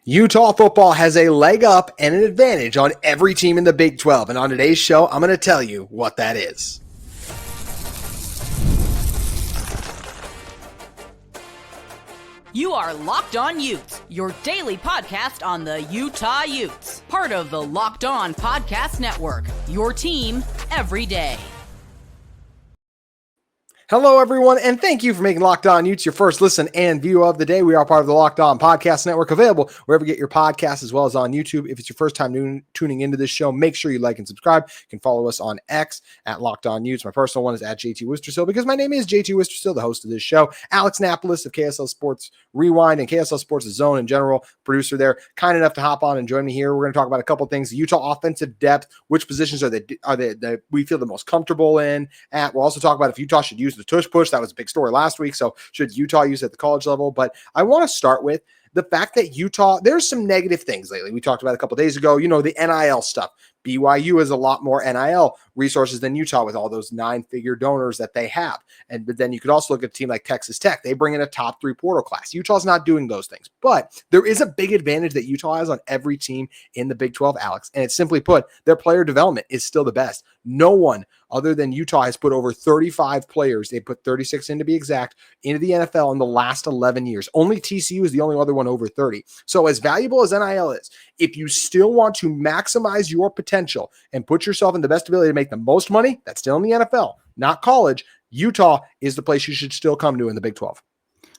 Utah football has a leg up and an advantage on every team in the Big 12. And on today's show, I'm going to tell you what that is. You are Locked On Utes, your daily podcast on the Utah Utes. Part of the Locked On Podcast Network, your team every day. Hello, everyone, and thank you for making Locked On Utes your first listen and view of the day. We are part of the Locked On Podcast Network, available wherever you get your podcasts, as well as on YouTube. If it's your first time tuning into this show, make sure you like and subscribe. You can follow us on X at Locked On Utes. My personal one is at JT Wistrcill, because my name is JT Wistrcill, the host of this show. Alex Napoles of KSL Sports Rewind and KSL Sports Zone in general, producer there, kind enough to hop on and join me here. We're going to talk about a couple things: the Utah offensive depth, which positions are they we feel the most comfortable in at. We'll also talk about if Utah should use the tush push. That was a big story last week. So should Utah use it at the college level? But I want to start with the fact that Utah, there's some negative things lately. We talked about it a couple of days ago, the NIL stuff. BYU has a lot more NIL resources than Utah with all those 9-figure donors that they have. But then you could also look at a team like Texas Tech. They bring in a top 3 portal class. Utah's not doing those things. But there is a big advantage that Utah has on every team in the Big 12, Alex. And it's simply put, their player development is still the best. No one other than Utah has put over 35 players. They put 36 in to be exact, into the NFL in the last 11 years. Only TCU is the only other one over 30. So as valuable as NIL is, if you still want to maximize your potential and put yourself in the best ability to make the most money, that's still in the NFL, not college. Utah is the place you should still come to in the Big 12.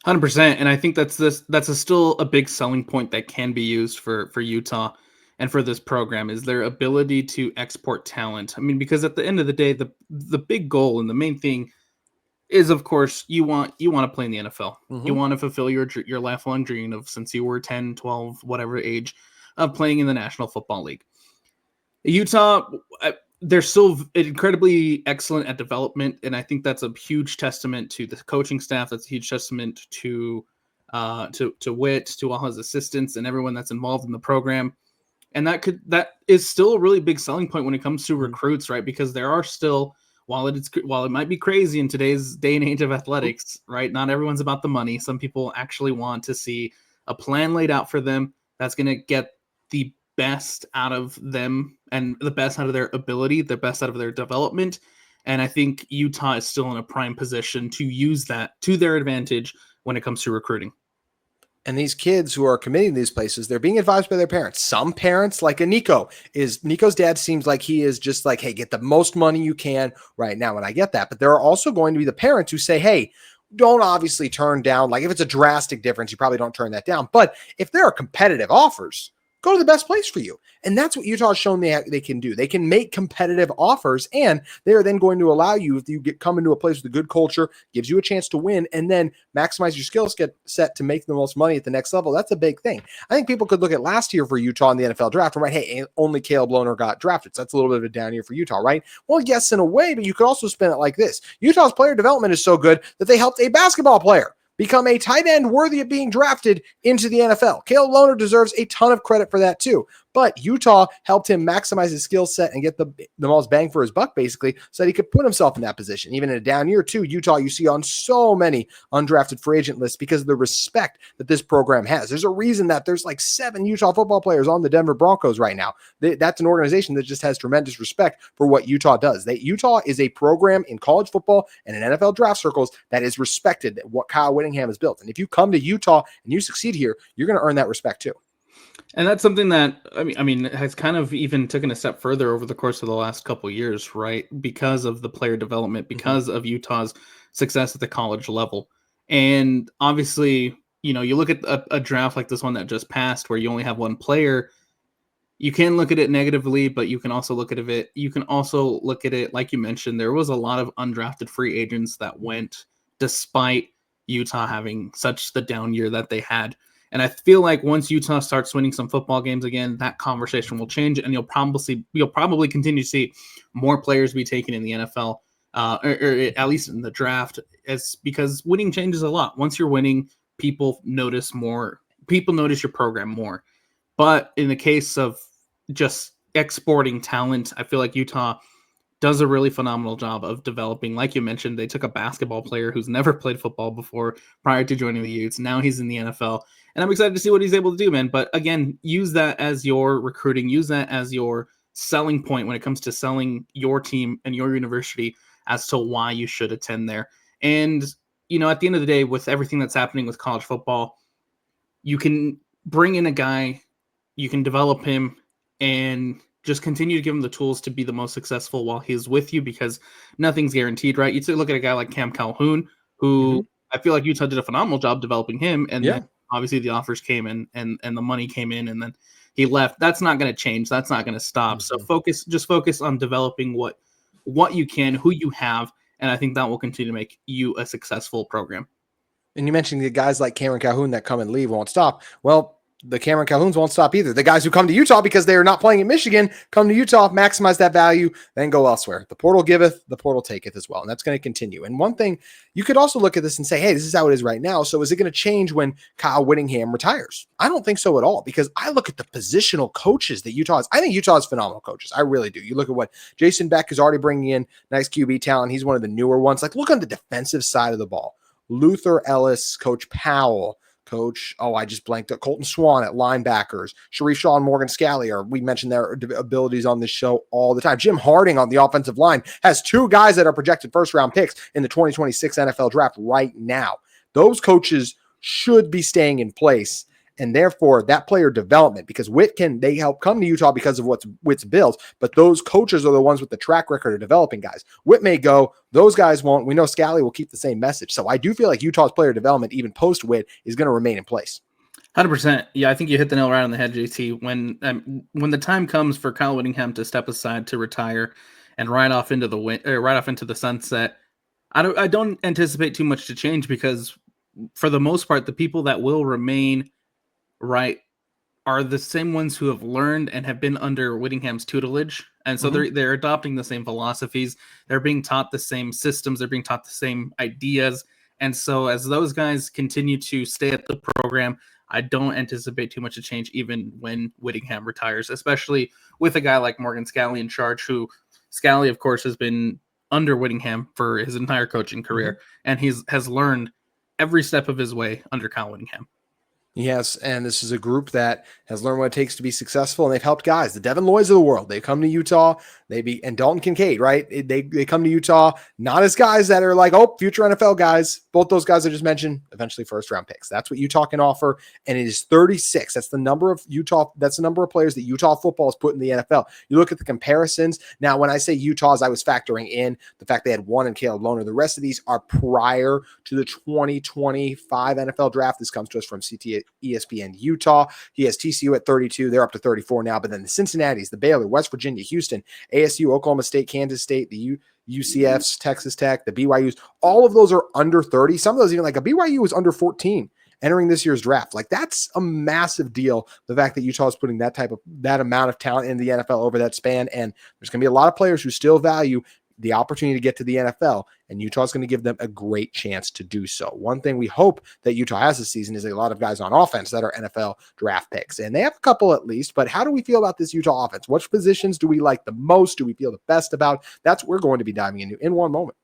100%. And I think that's still a big selling point that can be used for Utah and for this program, is their ability to export talent. I mean, because at the end of the day, the big goal and the main thing is, of course, you want to play in the NFL. Mm-hmm. You want to fulfill your lifelong dream of, since you were 10, 12, whatever age, of playing in the National Football League. Utah, they're still incredibly excellent at development, and I think that's a huge testament to the coaching staff. That's a huge testament to Witt, to all his assistants, and everyone that's involved in the program. And that is still a really big selling point when it comes to recruits, right? Because there are still, while it might be crazy in today's day and age of athletics, right? Not everyone's about the money. Some people actually want to see a plan laid out for them that's going to get the best out of them and the best out of their ability, the best out of their development. And I think Utah is still in a prime position to use that to their advantage when it comes to recruiting. And these kids who are committing to these places, they're being advised by their parents. Some parents, like Nico's dad seems like he is just like, hey, get the most money you can right now. And I get that. But there are also going to be the parents who say, hey, don't obviously turn down. Like if it's a drastic difference, you probably don't turn that down. But if there are competitive offers, go to the best place for you. And that's what Utah has shown they can do. They can make competitive offers, and they are then going to allow you, if you come into a place with a good culture, gives you a chance to win, and then maximize your skill set to make the most money at the next level. That's a big thing. I think people could look at last year for Utah in the NFL draft and hey, only Caleb Lohner got drafted. So that's a little bit of a down year for Utah, right? Well, yes, in a way, but you could also spin it like this. Utah's player development is so good that they helped a basketball player become a tight end worthy of being drafted into the NFL. Caleb Lohner deserves a ton of credit for that too. But Utah helped him maximize his skill set and get the most bang for his buck, basically, so that he could put himself in that position. Even in a down year too, Utah, you see on so many undrafted free agent lists because of the respect that this program has. There's a reason that there's like 7 Utah football players on the Denver Broncos right now. That's an organization that just has tremendous respect for what Utah does. Utah is a program in college football and in NFL draft circles that is respected, what Kyle Whittingham has built. And if you come to Utah and you succeed here, you're going to earn that respect too. And that's something that, I mean, has kind of even taken a step further over the course of the last couple of years, right? Because of the player development, because of Utah's success at the college level. And obviously, you look at a draft like this one that just passed where you only have one player, you can look at it negatively, but you can also look at it, like you mentioned, there was a lot of undrafted free agents that went despite Utah having such the down year that they had. And I feel like once Utah starts winning some football games again, that conversation will change, and you'll probably continue to see more players be taken in the NFL, or at least in the draft, because winning changes a lot. Once you're winning, people notice more. People notice your program more. But in the case of just exporting talent, I feel like Utah does a really phenomenal job of developing. Like you mentioned, they took a basketball player who's never played football before prior to joining the Utes. Now he's in the NFL, and I'm excited to see what he's able to do, man. But again, use that as your recruiting, use that as your selling point when it comes to selling your team and your university as to why you should attend there. And, at the end of the day, with everything that's happening with college football, you can bring in a guy, you can develop him, and just continue to give him the tools to be the most successful while he's with you, because nothing's guaranteed, right? You take a look at a guy like Cam Calhoun, who I feel like Utah did a phenomenal job developing him. And then obviously the offers came in and the money came in, and then he left. That's not going to change. That's not going to stop. So focus on developing what you can, who you have. And I think that will continue to make you a successful program. And you mentioned the guys like Cameron Calhoun that come and leave won't stop. Well, the Cameron Calhouns won't stop either. The guys who come to Utah because they are not playing in Michigan come to Utah, maximize that value, then go elsewhere. The portal giveth, the portal taketh as well. And that's going to continue. And one thing, you could also look at this and say, hey, this is how it is right now. So is it going to change when Kyle Whittingham retires? I don't think so at all, because I look at the positional coaches that Utah has. I think Utah has phenomenal coaches. I really do. You look at what Jason Beck is already bringing in, nice QB talent. He's one of the newer ones. Like, look on the defensive side of the ball. Luther Ellis, Coach Powell, I just blanked out. Colton Swan at linebackers. Sharif Shaw and Morgan Scallier. We mentioned their abilities on this show all the time. Jim Harding on the offensive line has two guys that are projected first-round picks in the 2026 NFL draft right now. Those coaches should be staying in place, and therefore that player development, because they help come to Utah because of what Witt's built, but those coaches are the ones with the track record of developing guys. Witt may go, those guys won't. We know Scally will keep the same message. So I do feel like Utah's player development, even post-Witt, is going to remain in place. 100%. Yeah, I think you hit the nail right on the head, JT. When the time comes for Kyle Whittingham to step aside to retire and ride off into the sunset, I don't anticipate too much to change, because for the most part, the people that will remain right are the same ones who have learned and have been under Whittingham's tutelage. And so they're adopting the same philosophies. They're being taught the same systems. They're being taught the same ideas. And so as those guys continue to stay at the program, I don't anticipate too much to change even when Whittingham retires, especially with a guy like Morgan Scally in charge, who Scally, of course, has been under Whittingham for his entire coaching career. And has learned every step of his way under Kyle Whittingham. Yes, and this is a group that has learned what it takes to be successful, and they've helped guys. The Devin Lloyds of the world, they come to Utah, and Dalton Kincaid, right? They come to Utah not as guys that are like, future NFL guys. Both those guys I just mentioned, eventually first-round picks. That's what Utah can offer, and it is 36. That's the number of players that Utah football has put in the NFL. You look at the comparisons. Now, when I say Utah's, I was factoring in the fact they had one in Caleb Lohner. The rest of these are prior to the 2025 NFL draft. This comes to us from ESPN Utah. He has TCU at 32. They're up to 34 now. But then the Cincinnati's, the Baylor, West Virginia, Houston, ASU, Oklahoma State, Kansas State, the UCFs, Texas Tech, the BYUs, all of those are under 30. Some of those even, like a BYU was under 14 entering this year's draft. Like, that's a massive deal. The fact that Utah is putting that amount of talent in the NFL over that span. And there's going to be a lot of players who still value the opportunity to get to the NFL, and Utah's going to give them a great chance to do so. One thing we hope that Utah has this season is a lot of guys on offense that are NFL draft picks, and they have a couple at least. But how do we feel about this Utah offense? Which positions do we like the most? Do we feel the best about? That's what we're going to be diving into in one moment.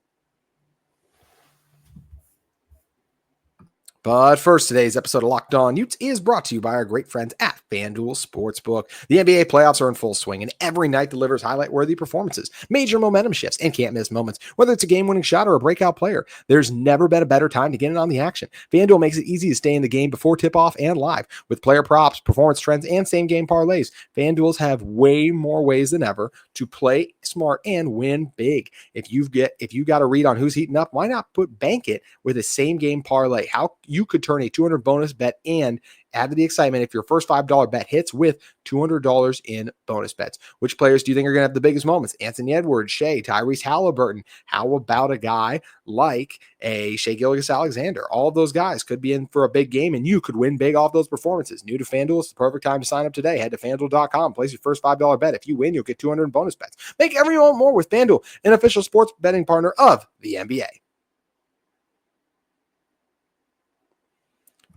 But first, today's episode of Locked On Utes is brought to you by our great friends at FanDuel Sportsbook. The NBA playoffs are in full swing, and every night delivers highlight-worthy performances, major momentum shifts, and can't-miss moments. Whether it's a game-winning shot or a breakout player, there's never been a better time to get in on the action. FanDuel makes it easy to stay in the game before tip-off and live. With player props, performance trends, and same-game parlays, FanDuels have way more ways than ever to play smart and win big. If you got a read on who's heating up, why not bank it with a same-game parlay? How you could turn a $200 bonus bet and add to the excitement if your first $5 bet hits with $200 in bonus bets. Which players do you think are going to have the biggest moments? Anthony Edwards, Shea, Tyrese Halliburton. How about a guy like a Shea Gilgeous-Alexander? All of those guys could be in for a big game, and you could win big off those performances. New to FanDuel, it's the perfect time to sign up today. Head to FanDuel.com, place your first $5 bet. If you win, you'll get $200 in bonus bets. Make every moment more with FanDuel, an official sports betting partner of the NBA.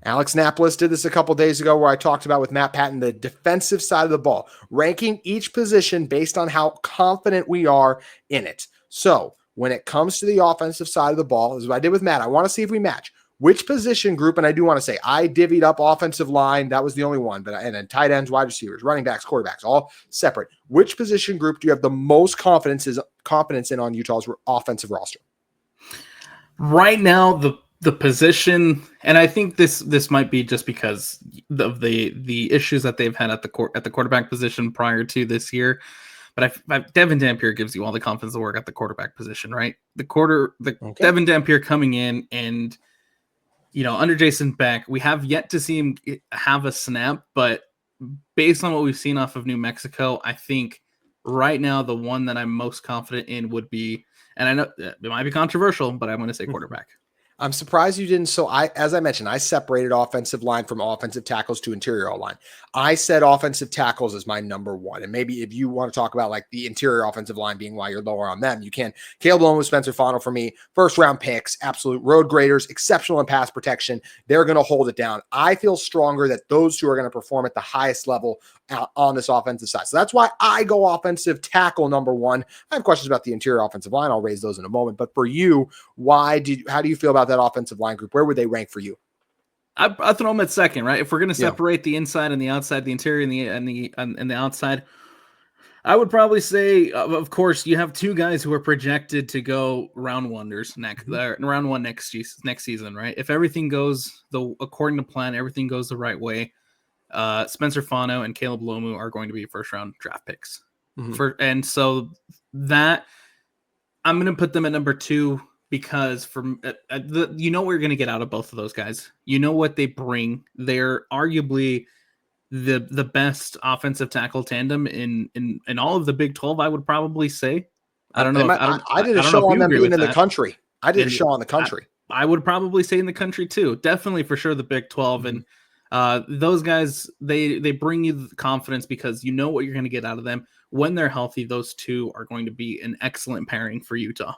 Alex Napoles did this a couple days ago where I talked about with Matt Patton, the defensive side of the ball, ranking each position based on how confident we are in it. So when it comes to the offensive side of the ball, this is what I did with Matt. I want to see if we match. Which position group, and I do want to say, I divvied up offensive line. That was the only one, and then tight ends, wide receivers, running backs, quarterbacks, all separate. Which position group do you have the most confidence in on Utah's offensive roster? Right now, the position, and I think this might be just because of the issues that they've had at the quarterback position prior to this year. But Devin Dampier gives you all the confidence to work at the quarterback position, right? Devin Dampier coming in and, under Jason Beck, we have yet to see him have a snap, but based on what we've seen off of New Mexico, I think right now the one that I'm most confident in would be, and I know it might be controversial, but I'm going to say quarterback. I'm surprised you didn't. So as I mentioned, I separated offensive line from offensive tackles to interior line. I said offensive tackles is my number one. And maybe if you want to talk about like the interior offensive line being why you're lower on them, you can. Caleb Lomu, Spencer Fano for me, first round picks, absolute road graders, exceptional in pass protection. They're going to hold it down. I feel stronger that those two are going to perform at the highest level on this offensive side. So that's why I go offensive tackle number one. I have questions about the interior offensive line. I'll raise those in a moment. But for you, how do you feel about that offensive line group? Where would they rank for you? I throw them at second, right? If we're going to separate the inside and the outside, the interior and the outside, I would probably say, of course, you have two guys who are projected to go round one next season, right? If everything goes according to plan, everything goes the right way, Spencer Fano and Caleb Lomu are going to be first round draft picks. And so that I'm going to put them at number two because we're going to get out of both of those guys. You know what they bring. They're arguably the best offensive tackle tandem in all of the Big 12, I would probably say. I don't know. I did a show on them being in the country. I did a show on the country. I would probably say in the country too. Definitely for sure the Big 12. And those guys, they bring you the confidence because you know what you're going to get out of them. When they're healthy, those two are going to be an excellent pairing for Utah.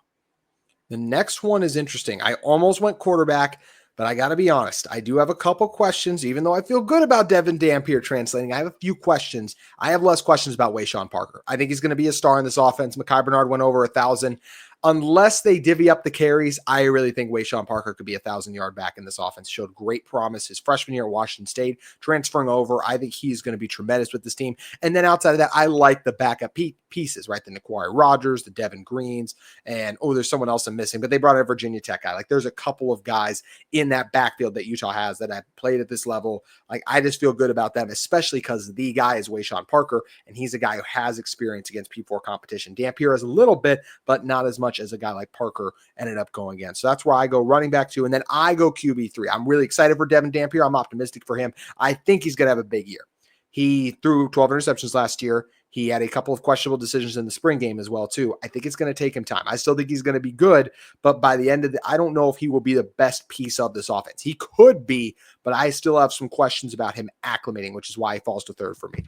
The next one is interesting. I almost went quarterback, but I got to be honest. I do have a couple questions, even though I feel good about Devin Dampier translating. I have a few questions. I have less questions about Wayshawn Parker. I think he's going to be a star in this offense. Mekhi Bernard went over 1,000. Unless they divvy up the carries, I really think Wayshawn Parker could be 1,000-yard back in this offense. Showed great promise his freshman year at Washington State, transferring over. I think he's going to be tremendous with this team. And then outside of that, I like the backup pieces, right? The Naquari Rogers, the Devin Greens, and there's someone else I'm missing, but they brought in a Virginia Tech guy. Like there's a couple of guys in that backfield that Utah has that have played at this level. Like I just feel good about them, especially because the guy is Wayshawn Parker, and he's a guy who has experience against P4 competition. Dampier has a little bit, but not as much as a guy like Parker ended up going against. So that's where I go running back 2, and then I go QB3. I'm really excited for Devin Dampier. I'm optimistic for him. I think he's going to have a big year. He threw 12 interceptions last year. He had a couple of questionable decisions in the spring game as well, too. I think it's going to take him time. I still think he's going to be good, but by the end of I don't know if he will be the best piece of this offense. He could be, but I still have some questions about him acclimating, which is why he falls to third for me.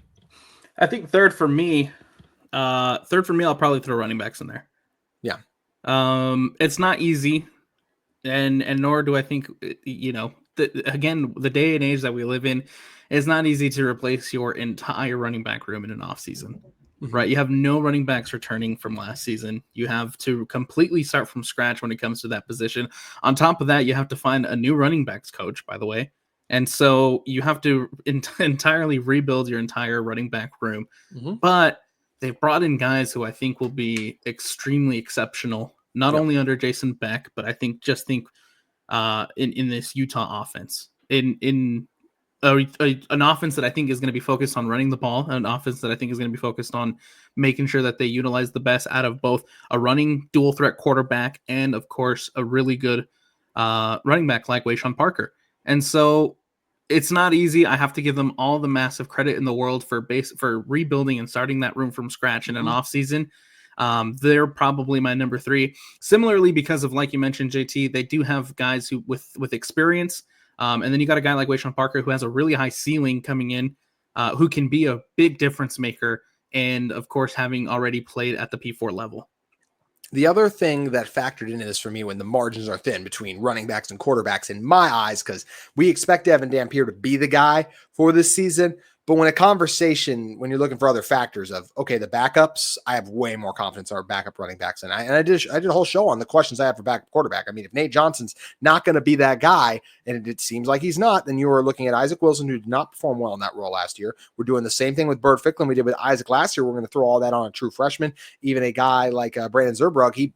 I think third for me, I'll probably throw running backs in there. Yeah. It's not easy, and nor do I think, again, the day and age that we live in, it's not easy to replace your entire running back room in an offseason, right? You have no running backs returning from last season. You have to completely start from scratch when it comes to that position. On top of that, you have to find a new running backs coach, by the way. And so you have to entirely rebuild your entire running back room. But they've brought in guys who I think will be extremely exceptional, not only under Jason Beck, but I think in this Utah offense, in an offense that I think is going to be focused on running the ball, an offense that I think is going to be focused on making sure that they utilize the best out of both a running dual threat quarterback and, of course, a really good running back like Wayshawn Parker. And so it's not easy. I have to give them all the massive credit in the world for rebuilding and starting that room from scratch in an offseason. They're probably my number 3. Similarly, because of, like you mentioned, JT, they do have guys who with experience. And then you got a guy like Wayshawn Parker who has a really high ceiling coming in, who can be a big difference maker. And of course, having already played at the P4 level. The other thing that factored into this for me when the margins are thin between running backs and quarterbacks in my eyes, because we expect Devin Dampier to be the guy for this season. But when you're looking for other factors of, okay, the backups, I have way more confidence in our backup running backs. And I did a whole show on the questions I have for backup quarterback. I mean, if Nate Johnson's not going to be that guy, and it seems like he's not, then you are looking at Isaac Wilson, who did not perform well in that role last year. We're doing the same thing with Burt Ficklin we did with Isaac last year. We're going to throw all that on a true freshman. Even a guy like Brandon Zerbrug, he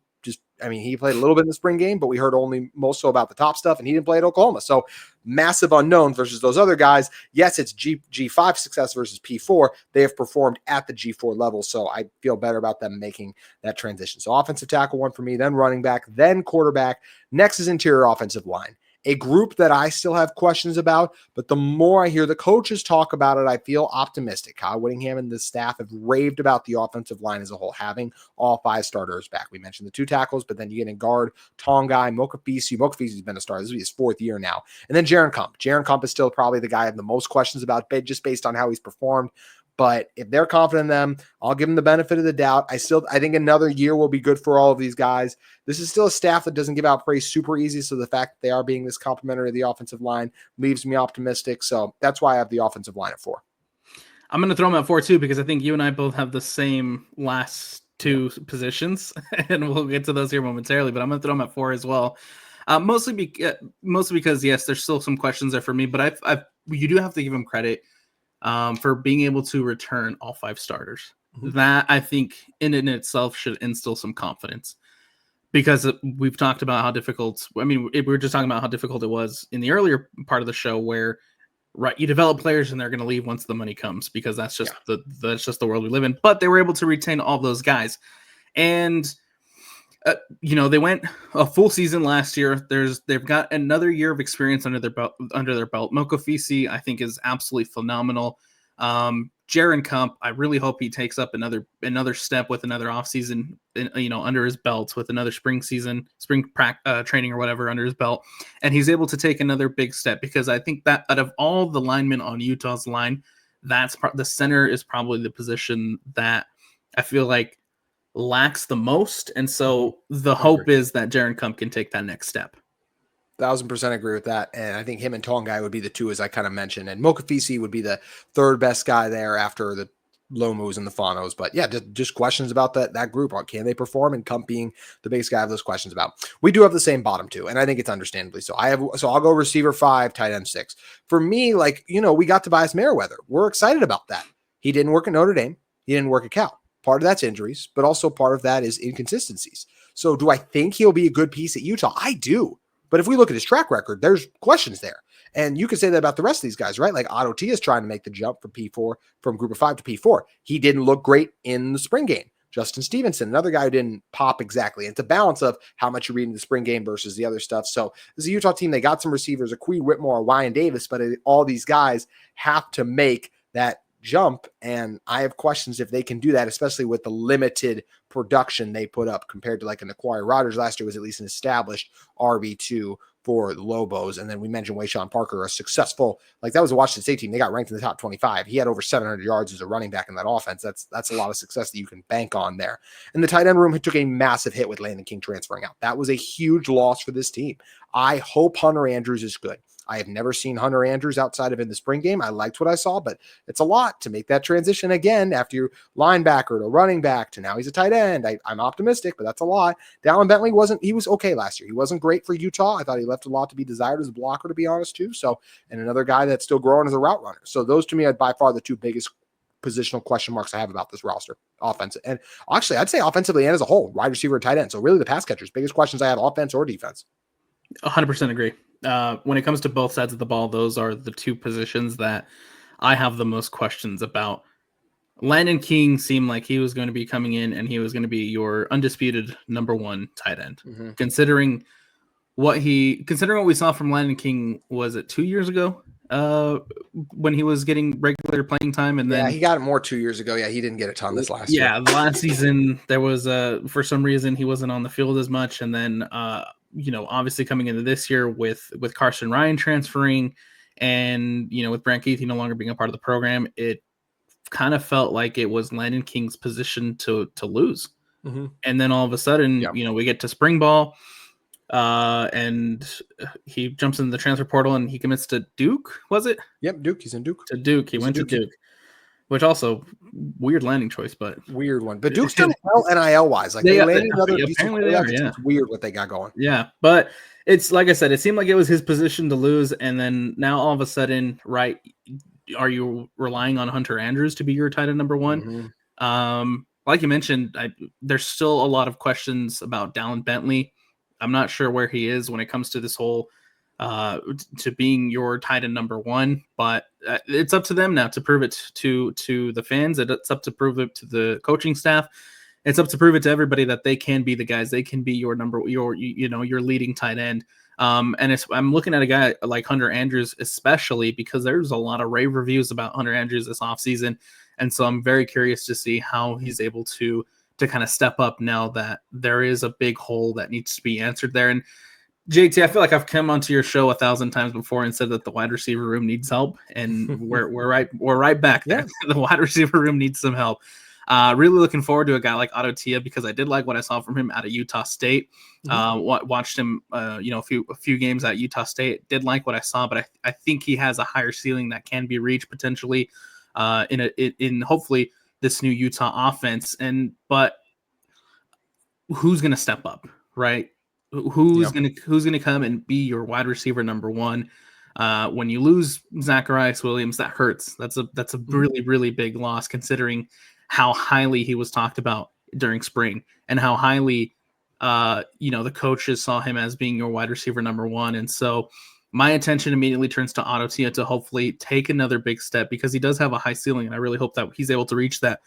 played a little bit in the spring game, but we heard only most so about the top stuff, and he didn't play at Oklahoma. So massive unknown versus those other guys. Yes, it's G5 success versus P4. They have performed at the G4 level, so I feel better about them making that transition. So offensive tackle one for me, then running back, then quarterback. Next is interior offensive line. A group that I still have questions about, but the more I hear the coaches talk about it, I feel optimistic. Kyle Whittingham and the staff have raved about the offensive line as a whole, having all 5 starters back. We mentioned the 2 tackles, but then you get in guard, Tongai, Mokafisi. Mokafisi's been a starter. This will be his 4th year now. And then Jaron Kump. Jaron Kump is still probably the guy I have the most questions about, just based on how he's performed. But if they're confident in them, I'll give them the benefit of the doubt. I think another year will be good for all of these guys. This is still a staff that doesn't give out praise super easy. So the fact that they are being this complimentary of the offensive line leaves me optimistic. So that's why I have the offensive line at 4. I'm going to throw them at 4 too, because I think you and I both have the same last 2 positions, and we'll get to those here momentarily. But I'm going to throw them at 4 as well. Mostly because yes, there's still some questions there for me, but you do have to give them credit for being able to return all 5 starters. Mm-hmm. That, I think, in itself should instill some confidence, because we've talked about how difficult. We were just talking about how difficult it was in the earlier part of the show, where you develop players and they're going to leave once the money comes, because that's just the world we live in. But they were able to retain all those guys, and they went a full season last year. They've got another year of experience under their belt. Mokafisi, I think, is absolutely phenomenal. Jaron Kump, I really hope he takes up another step with another offseason, under his belt, with another spring training or whatever under his belt, and he's able to take another big step, because I think that out of all the linemen on Utah's line, the center is probably the position that I feel like lacks the most, and so the hope is that Jaron Kump can take that next step. 1,000% agree with that, and I think him and Tongai would be the 2, as I kind of mentioned, and Mokafisi would be the 3rd best guy there after the Lomus and the Fanos. But yeah, just questions about that group. Can they perform? And Kump being the biggest guy I have those questions about. We do have the same bottom 2, and I think it's understandably so. I'll go receiver 5, tight end 6. For me, we got Tobias Merriweather. We're excited about that. He didn't work at Notre Dame. He didn't work at Cal. Part of that's injuries, but also part of that is inconsistencies. So do I think he'll be a good piece at Utah? I do. But if we look at his track record, there's questions there. And you could say that about the rest of these guys, right? Like Otto T is trying to make the jump from group of 5 to P4. He didn't look great in the spring game. Justin Stevenson, another guy who didn't pop exactly. It's a balance of how much you read in the spring game versus the other stuff. So this is a Utah team. They got some receivers, Akui Whitmore, Ryan Davis, but all these guys have to make that jump, and I have questions if they can do that, especially with the limited production they put up compared to like an Aquari Rodgers last year was at least an established RB2 for the Lobos. And then we mentioned Wayshawn Parker, a successful, that was a Washington State team. They got ranked in the top 25. He had over 700 yards as a running back in that offense. That's a lot of success that you can bank on there. And the tight end room took a massive hit with Landon King transferring out. That was a huge loss for this team. I hope Hunter Andrews is good. I have never seen Hunter Andrews outside of in the spring game. I liked what I saw, but it's a lot to make that transition again after you linebacker to running back to now he's a tight end. I'm optimistic, but that's a lot. Dallin Bentley he was okay last year. He wasn't great for Utah. I thought he left a lot to be desired as a blocker, to be honest, too. So, and another guy that's still growing as a route runner. So those to me are by far the 2 biggest positional question marks I have about this roster. Offensive. And actually, I'd say offensively and as a whole, wide receiver and tight end. So really the pass catchers, biggest questions I have, offense or defense. 100% agree. When it comes to both sides of the ball, those are the 2 positions that I have the most questions about. Landon King seemed like he was going to be coming in and he was going to be your undisputed number 1 tight end. Mm-hmm. Considering what we saw from Landon King, was it 2 years ago when he was getting regular playing time? And then he got it more 2 years ago. Yeah, he didn't get a ton this last year. Yeah, last season there was for some reason he wasn't on the field as much, and then obviously coming into this year with Carson Ryan transferring and, with Brant Keithy no longer being a part of the program, it kind of felt like it was Landon King's position to lose. And then all of a sudden, Yep. we get to spring ball, and he jumps into the transfer portal and he commits to Duke. Was it? Yep, Duke. He's in Duke. To Duke. He went to Duke, which also weird landing choice, but weird one. But Duke's done well NIL wise. Like they landed another decent quarterback. It's weird what they got going. Yeah, but it's like I said, it seemed like it was his position to lose, and then now all of a sudden, right? Are you relying on Hunter Andrews to be your tight end number one? Like you mentioned, there's still a lot of questions about Dallin Bentley. I'm not sure where he is when it comes to this whole to being your tight end number one, but it's up to them now to prove it to the fans. It's up to prove it to the coaching staff. It's up to prove it to everybody that they can be the guys. They can be your your leading tight end. And I'm looking at a guy like Hunter Andrews, especially because there's a lot of rave reviews about Hunter Andrews this offseason. And so I'm very curious to see how he's able to kind of step up now that there is a big hole that needs to be answered there. And JT, I feel like I've come onto your show 1,000 times before and said that the wide receiver room needs help, and we're right back there. Yeah. The wide receiver room needs some help. Really looking forward to a guy like Tia because I did like what I saw from him out of Utah State. Watched him, a few games at Utah State. Did like what I saw, but I think he has a higher ceiling that can be reached potentially in hopefully this new Utah offense. But who's going to step up, right? Who's gonna come and be your wide receiver number one? When you lose Zacharias Williams, that hurts. That's a really, really big loss considering how highly he was talked about during spring and how highly the coaches saw him as being your wide receiver number one. And so my attention immediately turns to Tia to hopefully take another big step because he does have a high ceiling, and I really hope that he's able to reach that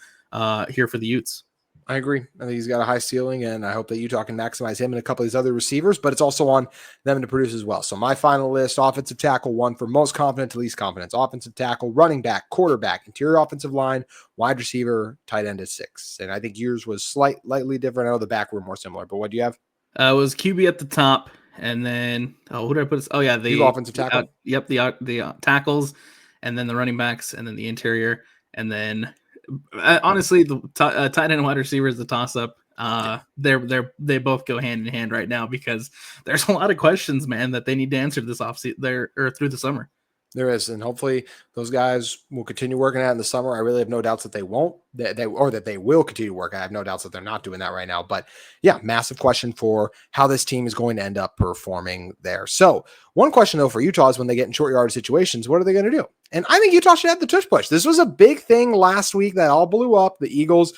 here for the Utes. I agree. I think he's got a high ceiling, and I hope that Utah can maximize him and a couple of these other receivers, but it's also on them to produce as well. So my final list: offensive tackle 1 for most confident to least confidence, offensive tackle, running back, quarterback, interior offensive line, wide receiver, tight end at 6. And I think yours was slightly different. I know the back were more similar, but what do you have? It was QB at the top, and then who did I put? Oh yeah, the offensive tackle. The tackles, and then the running backs, and then the interior, and then. Honestly, the tight end and wide receiver is the toss up. They both go hand in hand right now because there's a lot of questions, man, that they need to answer this offseason or through the summer. There is, and hopefully those guys will continue working at it in the summer. I really have no doubts that they won't, that they will continue to work. I have no doubts that they're not doing that right now. But yeah, massive question for how this team is going to end up performing there. So one question though for Utah is when they get in short yardage situations, what are they going to do? And I think Utah should have the tush push. This was a big thing last week that all blew up. The Eagles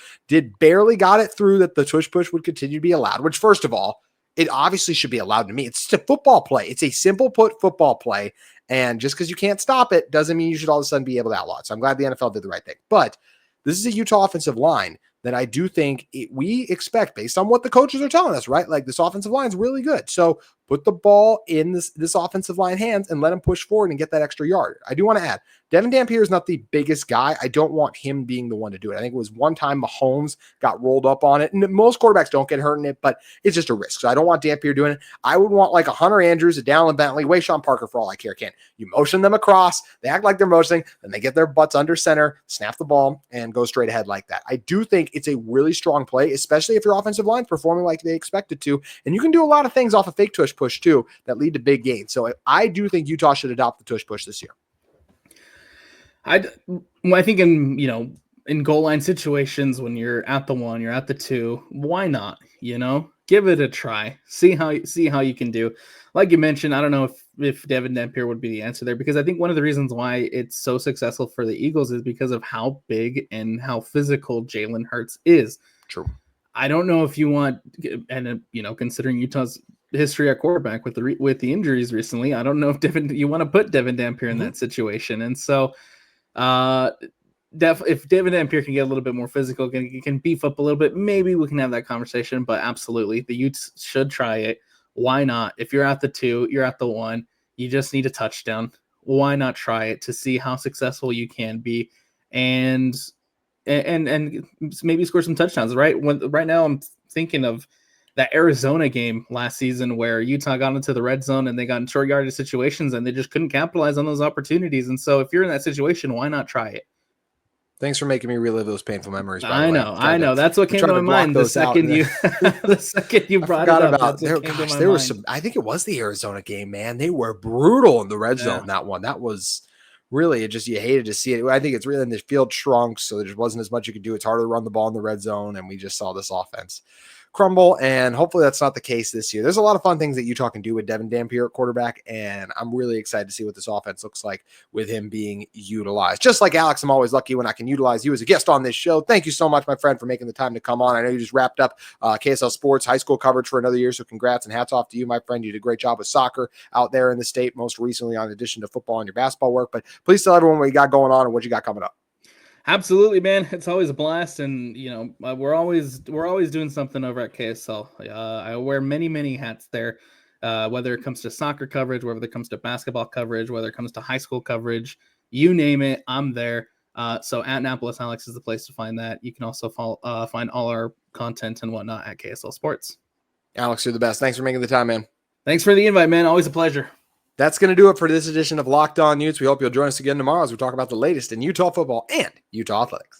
barely got it through that the tush push would continue to be allowed, which first of all, it obviously should be allowed to me. It's just a football play. It's a simple football play. And just because you can't stop it doesn't mean you should all of a sudden be able to outlaw it. So I'm glad the NFL did the right thing. But this is a Utah offensive line that I do think we expect based on what the coaches are telling us, right? Like this offensive line is really good. So put the ball in this offensive line hands and let him push forward and get that extra yard. I do want to add, Devin Dampier is not the biggest guy. I don't want him being the one to do it. I think it was one time Mahomes got rolled up on it, and most quarterbacks don't get hurt in it, but it's just a risk. So I don't want Dampier doing it. I would want like a Hunter Andrews, a Dallin Bentley, Wayshawn Parker for all I care. You motion them across, they act like they're motioning, then they get their butts under center, snap the ball, and go straight ahead like that. I do think it's a really strong play, especially if your offensive line's performing like they expect it to, and you can do a lot of things off a fake tush push too that lead to big gains. So I do think Utah should adopt the tush push this year. I think in goal line situations when you're at the 1, you're at the 2, why not? Give it a try. See how you can do. Like you mentioned, I don't know if Devin Dampier would be the answer there because I think one of the reasons why it's so successful for the Eagles is because of how big and how physical Jalen Hurts is. True. I don't know if you want, and considering Utah's history at quarterback with the injuries recently, I don't know if you want to put Devin Dampier in that situation, and so. If Devin Dampier can get a little bit more physical, can beef up a little bit, maybe we can have that conversation. But absolutely, the Utes should try it. Why not? If you're at the 2, you're at the 1, you just need a touchdown. Why not try it to see how successful you can be, and maybe score some touchdowns? Right now, I'm thinking of that Arizona game last season where Utah got into the red zone and they got in short yardage situations and they just couldn't capitalize on those opportunities. And so if you're in that situation, why not try it? Thanks for making me relive those painful memories. By I the way, know, I know. That's what came to my mind the second you, the second you brought it up. That's what came to my there was mind. some. I think it was the Arizona game. Man, they were brutal in the red zone. Yeah. That was really it. Just you hated to see it. I think it's really in the field shrunk, so there just wasn't as much you could do. It's harder to run the ball in the red zone, and we just saw this offense crumble, and hopefully that's not the case this year. There's a lot of fun things that Utah can do with Devin Dampier at quarterback, and I'm really excited to see what this offense looks like with him being utilized. Just like Alex, I'm always lucky when I can utilize you as a guest on this show. Thank you so much, my friend, for making the time to come on. I know you just wrapped up KSL Sports high school coverage for another year, so congrats and hats off to you, my friend. You did a great job with soccer out there in the state, most recently on addition to football and your basketball work, but please tell everyone what you got going on and what you got coming up. Absolutely, man. It's always a blast, and we're always doing something over at KSL. I wear many hats there, whether it comes to soccer coverage, whether it comes to basketball coverage, whether it comes to high school coverage, you name it, I'm there. So at Napoles Alex is the place to find that. You can also find all our content and whatnot at KSL Sports. Alex, you're the best. Thanks for making the time, man. Thanks for the invite, man. Always a pleasure. That's going to do it for this edition of Locked On Utes. We hope you'll join us again tomorrow as we talk about the latest in Utah football and Utah athletics.